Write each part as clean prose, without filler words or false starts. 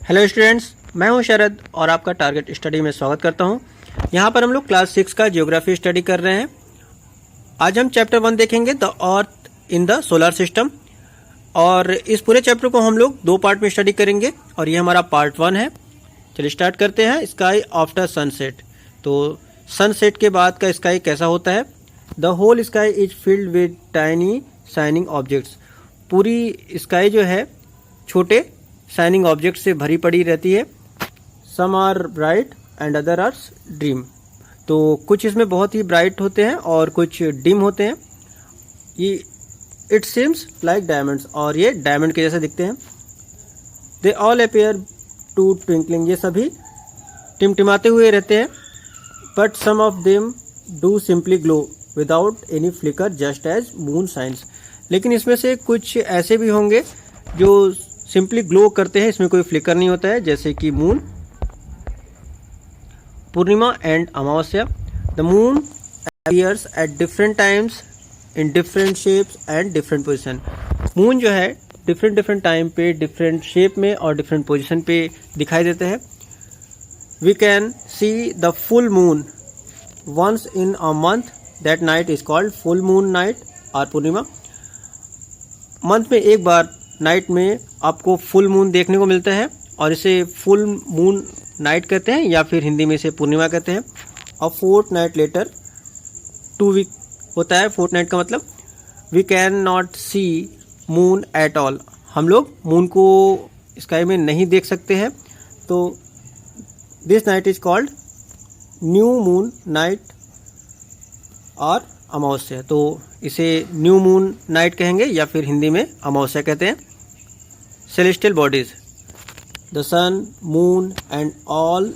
Hello students, मैं हूं शरद और आपका टारगेट स्टडी में स्वागत करता हूं। यहां पर हम लोग क्लास 6 का ज्योग्राफी स्टडी कर रहे हैं। आज हम चैप्टर 1 देखेंगे, the earth in the solar system. और इस पूरे चैप्टर को हम लोग 2 पार्ट में स्टडी करेंगे और ये हमारा पार्ट 1 है। चलिए स्टार्ट करते हैं। Sky after sunset. तो सनसेट के बाद का स्काई कैसा होता है? The whole sky is filled with tiny shining objects. पूरी स्काई जो है छोटे शाइनिंग ऑब्जेक्ट से भरी पड़ी रहती है। Some are bright and other are dim. तो कुछ इसमें बहुत ही ब्राइट होते हैं और कुछ डिम होते हैं। ये इट सीम्स लाइक डायमंड्स, और ये डायमंड के जैसे दिखते हैं। They all appear to twinkling. ये सभी टिमटिमाते हुए रहते हैं। But some of them do simply glow without any flicker just as moon shines. लेकिन इसमें से कुछ ऐसे भी होंगे जो सिंपली ग्लो करते हैं, इसमें कोई फ्लिकर नहीं होता है, जैसे कि moon, Purnima and Amavasya. The moon appears at different times in different shapes and different position. Moon जो है डिफरेंट टाइम पे डिफरेंट शेप में और डिफरेंट पोजिशन पे दिखाई देते हैं। We can see the full moon once in a month. That night is called full moon night और पूर्णिमा। मंथ में एक बार नाइट में आपको फुल मून देखने को मिलता है और इसे फुल मून नाइट कहते हैं, या फिर हिंदी में इसे पूर्णिमा कहते हैं। और फोर्थ नाइट लेटर 2 वीक होता है। फोर्थ नाइट का मतलब we can not see moon at all. हम लोग मून को स्काई में नहीं देख सकते हैं। तो this night is called new moon night और अमावस्या। तो इसे न्यू मून नाइट कहेंगे या फिर हिंदी में अमावस्या कहते हैं। Celestial bodies, the sun, moon and all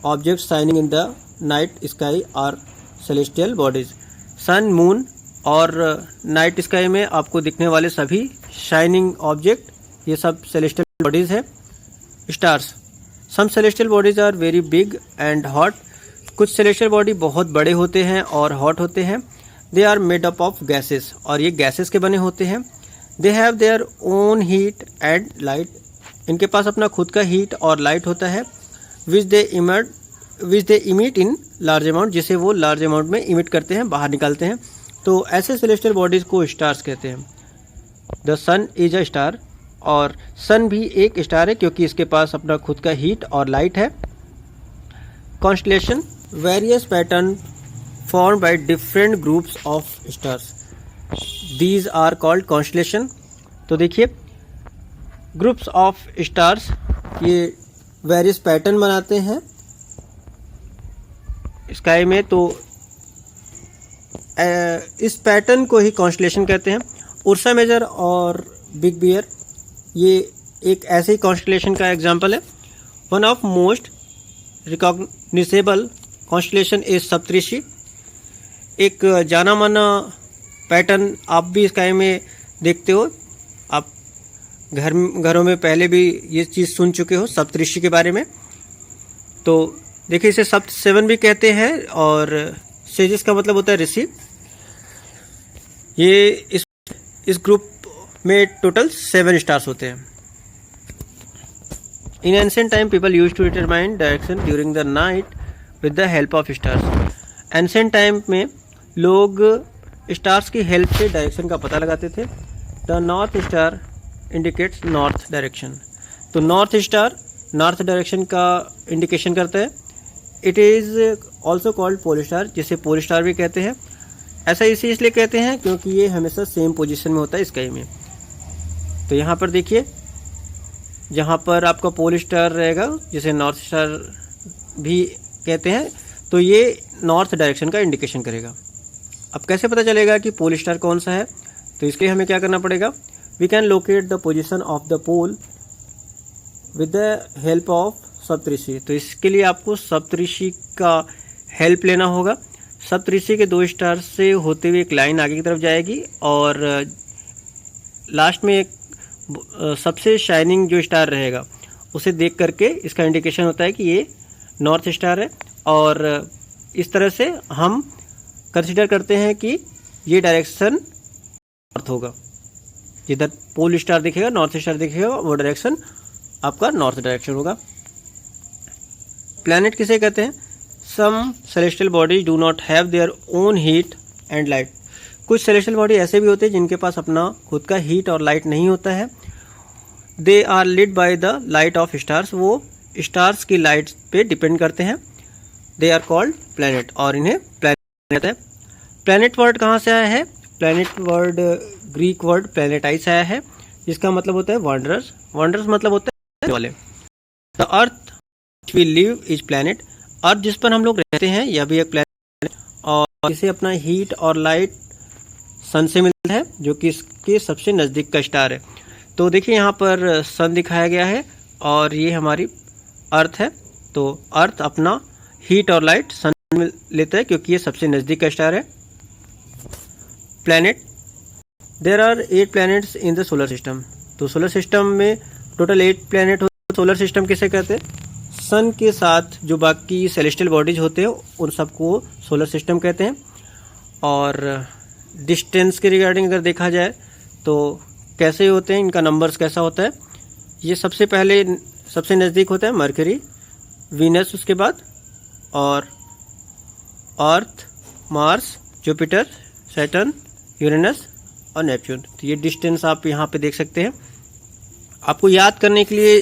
objects shining in the night sky are celestial bodies. Sun, moon और नाइट स्काई में आपको दिखने वाले सभी शाइनिंग ऑब्जेक्ट, ये सब सेलेस्टियल बॉडीज है। Stars, some celestial bodies are very big and hot. कुछ सेलेस्टियल बॉडी बहुत बड़े होते हैं और हॉट होते हैं। They are made up of gases, और ये गैसेस के बने होते हैं। They have their own heat and light. इनके पास अपना खुद का हीट और लाइट होता है। विच दे इमिट इन लार्ज अमाउंट, जिसे वो लार्ज अमाउंट में इमिट करते हैं, बाहर निकालते हैं। तो ऐसे सेलेस्टियल बॉडीज को स्टार्स कहते हैं। The sun is a star, और सन भी एक स्टार है क्योंकि इसके पास अपना खुद का हीट और लाइट है। Constellation, various pattern formed by different groups of stars. These are called constellation. तो देखिए ग्रुप्स ऑफ स्टार्स ये वेरियस पैटर्न बनाते हैं स्काई में। तो इस पैटर्न को ही कॉन्स्टलेशन कहते हैं। उर्सा मेजर और बिग बियर ये एक ऐसे ही कॉन्स्टलेशन का एग्जाम्पल है। One of most recognisable constellation is Saptarishi. एक जाना माना पैटर्न आप भी स्काई में देखते हो। आप घरों में पहले भी ये चीज़ सुन चुके हो सप्तऋषि के बारे में। तो देखिए इसे सप्त 7 भी कहते हैं, और सेजिस का मतलब होता है ऋषि। ये इस ग्रुप में टोटल 7 स्टार्स होते हैं। In ancient time people used to determine direction during the night with the help of stars. Ancient time में लोग स्टार्स की हेल्प से डायरेक्शन का पता लगाते थे। The north star indicates north direction. तो नॉर्थ स्टार नॉर्थ डायरेक्शन का इंडिकेशन करता है। It is also called pole star, जिसे पोल स्टार भी कहते हैं। ऐसा इसे इसलिए कहते हैं क्योंकि ये हमेशा सेम पोजीशन में होता है स्काई में। तो यहाँ पर देखिए, जहाँ पर आपका पोल स्टार रहेगा, जिसे नॉर्थ स्टार भी कहते हैं, तो ये नॉर्थ डायरेक्शन का इंडिकेशन करेगा। अब कैसे पता चलेगा कि पोल स्टार कौन सा है? तो इसके लिए हमें क्या करना पड़ेगा? We can locate the position of the pole with the help of Saptarishi. तो इसके लिए आपको सप्तऋषि का हेल्प लेना होगा। सप्तऋषि के 2 स्टार से होते हुए एक लाइन आगे की तरफ जाएगी और लास्ट में एक सबसे शाइनिंग जो स्टार रहेगा उसे देख करके इसका इंडिकेशन होता है कि ये नॉर्थ स्टार है। और इस तरह से हम कंसिडर करते हैं कि ये डायरेक्शन नॉर्थ होगा। जिधर पोल स्टार दिखेगा, नॉर्थ स्टार दिखेगा, वो डायरेक्शन आपका नॉर्थ डायरेक्शन होगा। प्लैनेट किसे कहते हैं? Some celestial bodies do not have their own heat and light. कुछ सेलेस्टियल बॉडी ऐसे भी होते हैं जिनके पास अपना खुद का हीट और लाइट नहीं होता है। They are lit by the light of stars, वो स्टार्स की लाइट पे डिपेंड करते हैं। दे आर कॉल्ड प्लैनेट, और इन्हें प्लैनेट है। प्लैनेट वर्ड कहाँ से आया है? प्लैनेट वर्ड ग्रीक वर्ड प्लैनेटाइज आया है, जिसका मतलब होता है वॉन्डरर्स। वॉन्डरर्स मतलब होता है वाले। The earth we live is planet, earth जिस पर हम लोग रहते हैं यह भी एक प्लैनेट है, और इसे अपना हीट और लाइट सन से मिलता है, जो कि इसके सबसे नज़दीक का स्टार है। तो देखिए यहाँ पर सन दिखाया गया है और ये हमारी अर्थ है। तो अर्थ अपना हीट और लाइट सन में लेता है क्योंकि ये सबसे नज़दीक का स्टार है। Planet, there are 8 planets in the solar system. तो सोलर सिस्टम में टोटल 8 प्लैनेट होते हैं। सोलर सिस्टम किसे कहते हैं? सन के साथ जो बाकी सेलेस्टियल बॉडीज होते हैं उन सबको सोलर सिस्टम कहते हैं। और डिस्टेंस के रिगार्डिंग अगर देखा जाए तो कैसे होते हैं, इनका नंबर्स कैसा होता है? ये सबसे पहले सबसे नज़दीक होता है मरकरी, वीनस उसके बाद, और अर्थ, मार्स, जुपिटर, सैटर्न, यूरेनस और नेपच्यून। तो ये डिस्टेंस आप यहाँ पे देख सकते हैं। आपको याद करने के लिए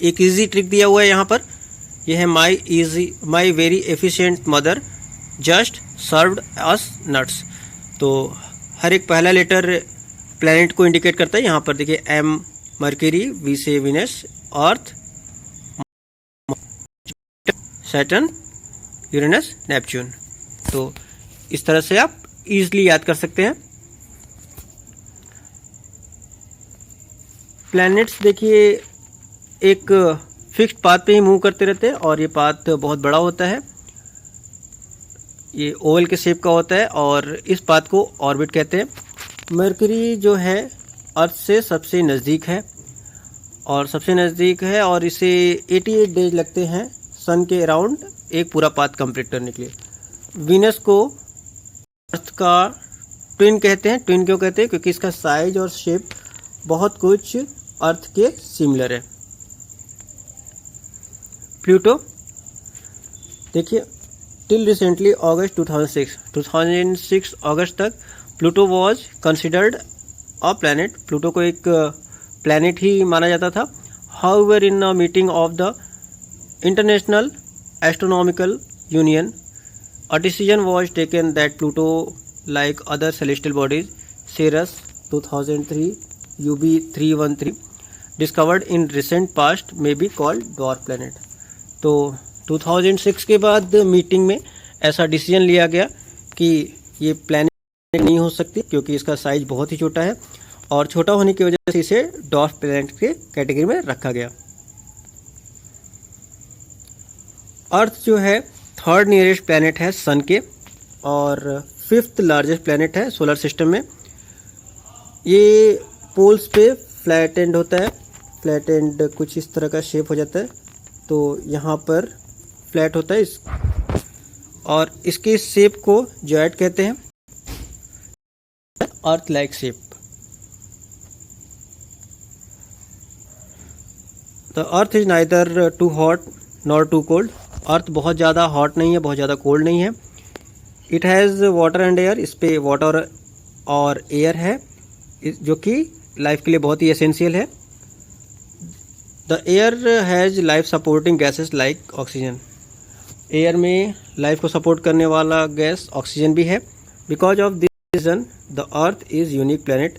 एक इजी ट्रिक दिया हुआ है यहाँ पर। यह है my very efficient mother just served us nuts. तो हर एक पहला लेटर प्लैनेट को इंडिकेट करता है। यहाँ पर देखिए एम मरकरी, वी से वीनस, अर्थ, सैटर्न, यूरेनस, नेपच्यून। तो इस तरह से आप इजीली याद कर सकते हैं। प्लैनेट्स देखिए एक फिक्स्ड पाथ पे ही मूव करते रहते हैं और ये पाथ बहुत बड़ा होता है। ये ओवल के शेप का होता है और इस पाथ को ऑर्बिट कहते हैं। मरकरी जो है अर्थ से सबसे नज़दीक है और इसे 88 डेज लगते हैं सन के अराउंड एक पूरा पाथ कंप्लीट करने के लिए। वीनस को अर्थ का ट्विन कहते हैं। ट्विन क्यों कहते हैं? क्योंकि इसका साइज और शेप बहुत कुछ अर्थ के सिमिलर है। प्लूटो देखिए टिल रिसेंटली अगस्त 2006 अगस्त तक Pluto was considered a planet. Pluto को एक प्लैनेट ही माना जाता था। However in a meeting of the international astronomical union a decision was taken that Pluto, like other celestial bodies, Ceres 2003 UB 313 discovered in recent past may be called dwarf planet। तो 2006 के बाद meeting में ऐसा decision लिया गया कि ये planet नहीं हो सकती क्योंकि इसका साइज बहुत ही छोटा है और छोटा होने की वजह से इसे डॉर्फ प्लैनेट के कैटेगरी में रखा गया। अर्थ जो है थर्ड नियरेस्ट प्लैनेट है सन के और 5th लार्जेस्ट प्लैनेट है सोलर सिस्टम में। ये पोल्स पे फ्लैट एंड होता है। फ्लैट एंड कुछ इस तरह का शेप हो जाता है। तो यहाँ पर फ्लैट होता है और इसके शेप को जॉइंट कहते हैं, earth like shape. The earth is neither too hot nor too cold. Earth बहुत ज़्यादा हॉट नहीं है, बहुत ज़्यादा कोल्ड नहीं है। It has water and air, इस पे वाटर और एयर है जो कि लाइफ के लिए बहुत ही एसेंशियल है। The air has life supporting gases like oxygen. Air में लाइफ को सपोर्ट करने वाला गैस ऑक्सीजन भी है। Because of this reason the earth is unique planet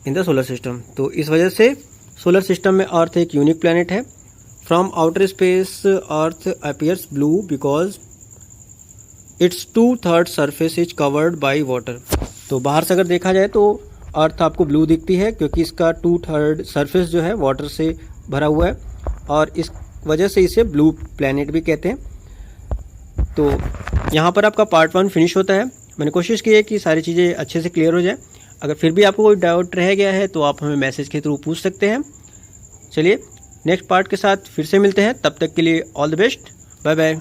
in the solar system. तो इस वजह से सोलर सिस्टम में अर्थ एक यूनिक प्लैनेट है। From outer space, Earth appears blue because its 2/3 surface is covered by water। तो बाहर से अगर देखा जाए तो अर्थ आपको ब्लू दिखती है क्योंकि इसका 2/3 सरफेस जो है वाटर से भरा हुआ है और इस वजह से इसे ब्लू प्लैनेट भी कहते हैं। तो यहाँ पर आपका पार्ट 1 फिनिश होता है। मैंने कोशिश की है कि सारी चीज़ें अच्छे से क्लियर हो जाए। अगर फिर भी आपको कोई डाउट रह गया है तो आप हमें मैसेज के थ्रू पूछ सकते हैं। चलिए नेक्स्ट पार्ट के साथ फिर से मिलते हैं, तब तक के लिए all the best, bye bye.